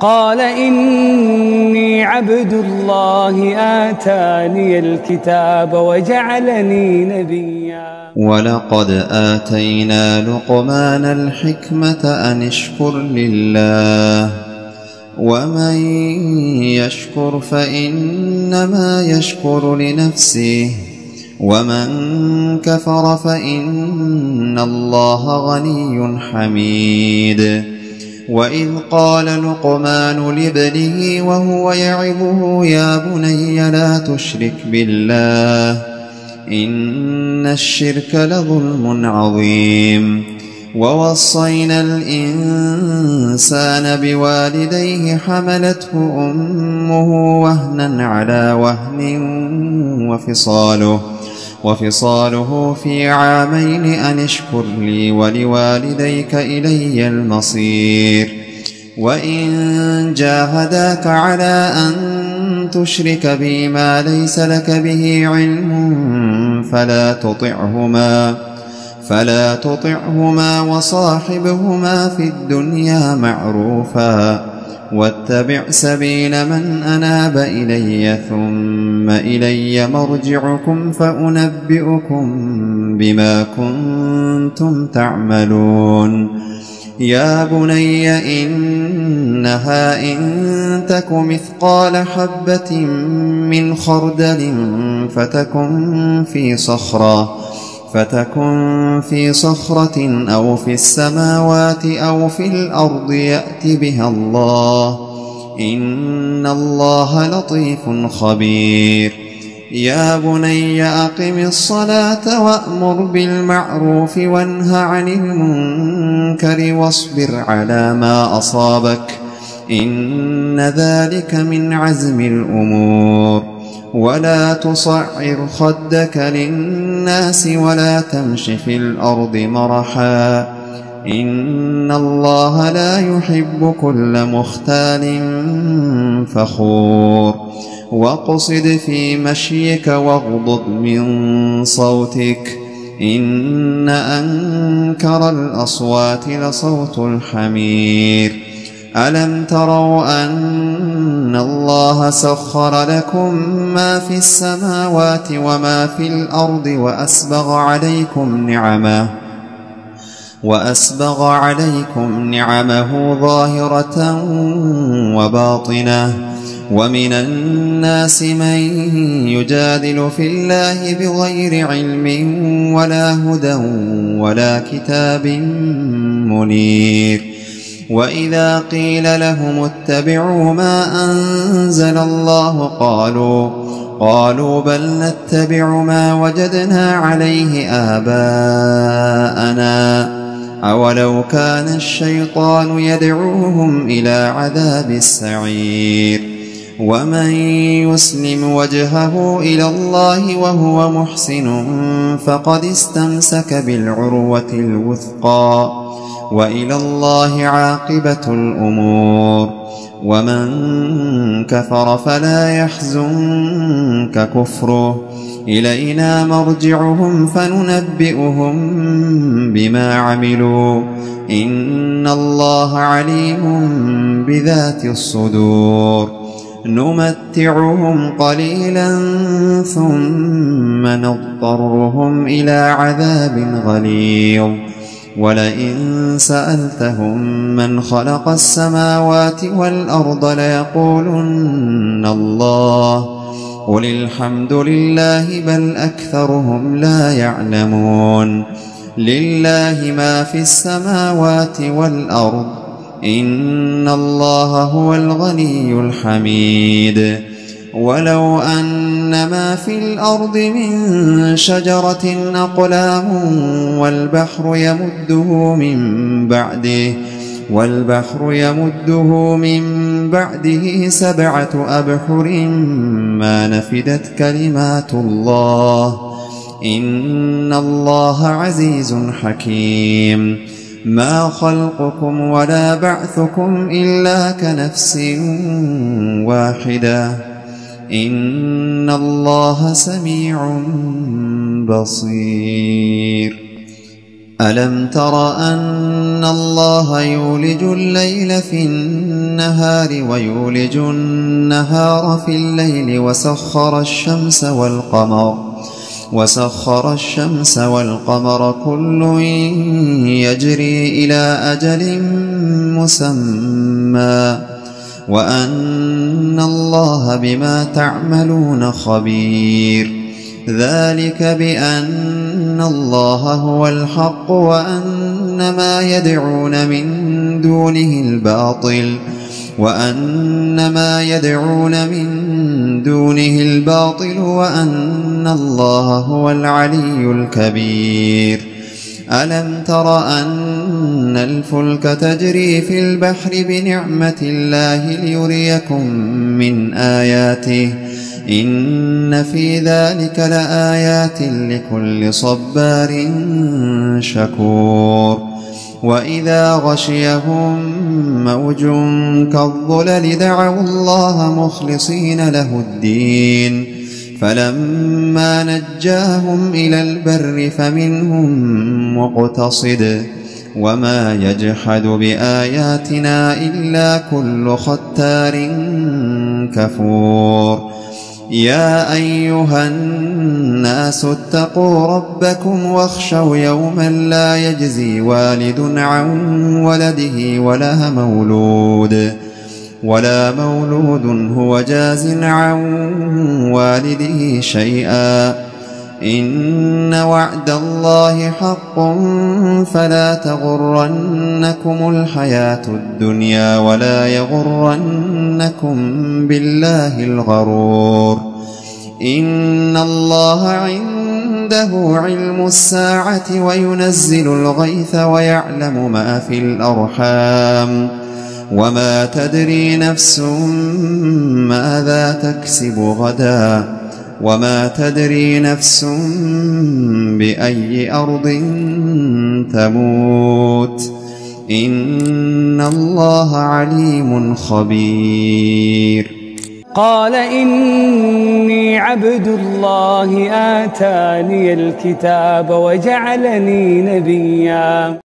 قال إني عبد الله آتاني الكتاب وجعلني نبيا ولقد آتينا لقمان الحكمة أن اشكر لله ومن يشكر فإنما يشكر لنفسه ومن كفر فإن الله غني حميد. وإذ قال لقمان لابنه وهو يعظه يا بني لا تشرك بالله إن الشرك لظلم عظيم. ووصينا الإنسان بوالديه حملته أمه وهنا على وهن وفصاله في عامين أن اشكر لي ولوالديك إلي المصير. وإن جاهداك على أن تشرك بي ما ليس لك به علم فلا تطعهما وصاحبهما في الدنيا معروفا واتبع سبيل من أناب إلي ثم إلي مرجعكم فأنبئكم بما كنتم تعملون. يا بني إنها إن تك مثقال حبة من خردل فتكن في صخرة أو في السماوات أو في الأرض يأت بها الله إن الله لطيف خبير. يا بني أقم الصلاة وأمر بالمعروف وانه عن المنكر واصبر على ما أصابك إن ذلك من عزم الأمور. ولا تصعر خدك للناس ولا تمش في الأرض مرحا إن الله لا يحب كل مختال فخور. واقصد في مشيك واغضض من صوتك إن أنكر الأصوات لصوت الحمير. ألم تروا أن الله سخر لكم ما في السماوات وما في الأرض وأسبغ عليكم نعمه ظاهرة وباطنة ومن الناس من يجادل في الله بغير علم ولا هدى ولا كتاب منير. وإذا قيل لهم اتبعوا ما أنزل الله قالوا بل نتبع ما وجدنا عليه آباءنا أولو كان الشيطان يدعوهم إلى عذاب السعير. ومن يسلم وجهه إلى الله وهو محسن فقد استمسك بالعروة الوثقى وإلى الله عاقبة الأمور. ومن كفر فلا يحزنك كفره إلينا مرجعهم فننبئهم بما عملوا إن الله عليم بذات الصدور. نمتعهم قليلا ثم نضطرهم إلى عذاب غليظ. ولئن سألتهم من خلق السماوات والأرض ليقولن الله قل الحمد لله بل أكثرهم لا يعلمون. لله ما في السماوات والأرض إن الله هو الغني الحميد. ولو أن ما في الأرض من شجرة أقلام والبحر يمده من بعده 7 أبحر ما نفدت كلمات الله إن الله عزيز حكيم. ما خلقكم ولا بعثكم إلا كنفس واحدة إن الله سميع بصير. ألم تر أن الله يولج الليل في النهار ويولج النهار في الليل وسخر الشمس والقمر كل يجري إلى أجل مسمى وأن الله بما تعملون خبير ذلك بأن الله هو الحق وأن ما يدعون من دونه الباطل وأن الله هو العلي الكبير ألم تر أن الفلك تجري في البحر بنعمة الله ليريكم من آياته إن في ذلك لآيات لكل صبار شكور وإذا غشيهم موج كالظلل دعوا الله مخلصين له الدين فلما نجاهم إلى البر فمنهم مقتصد وما يجحد بآياتنا إلا كل ختار كفور يا أيها الناس اتقوا ربكم واخشوا يوما لا يجزي والد عن ولده ولا مولود هو جاز عن والده شيئا إن وعد الله حق فلا تغرنكم الحياة الدنيا ولا يغرنكم بالله الغرور إن الله عنده علم الساعة وينزل الغيث ويعلم ما في الأرحام وما تدري نفس ماذا تكسب غدا وما تدري نفس بأي أرض تموت إن الله عليم خبير قال إني عبد الله آتاني الكتاب وجعلني نبيا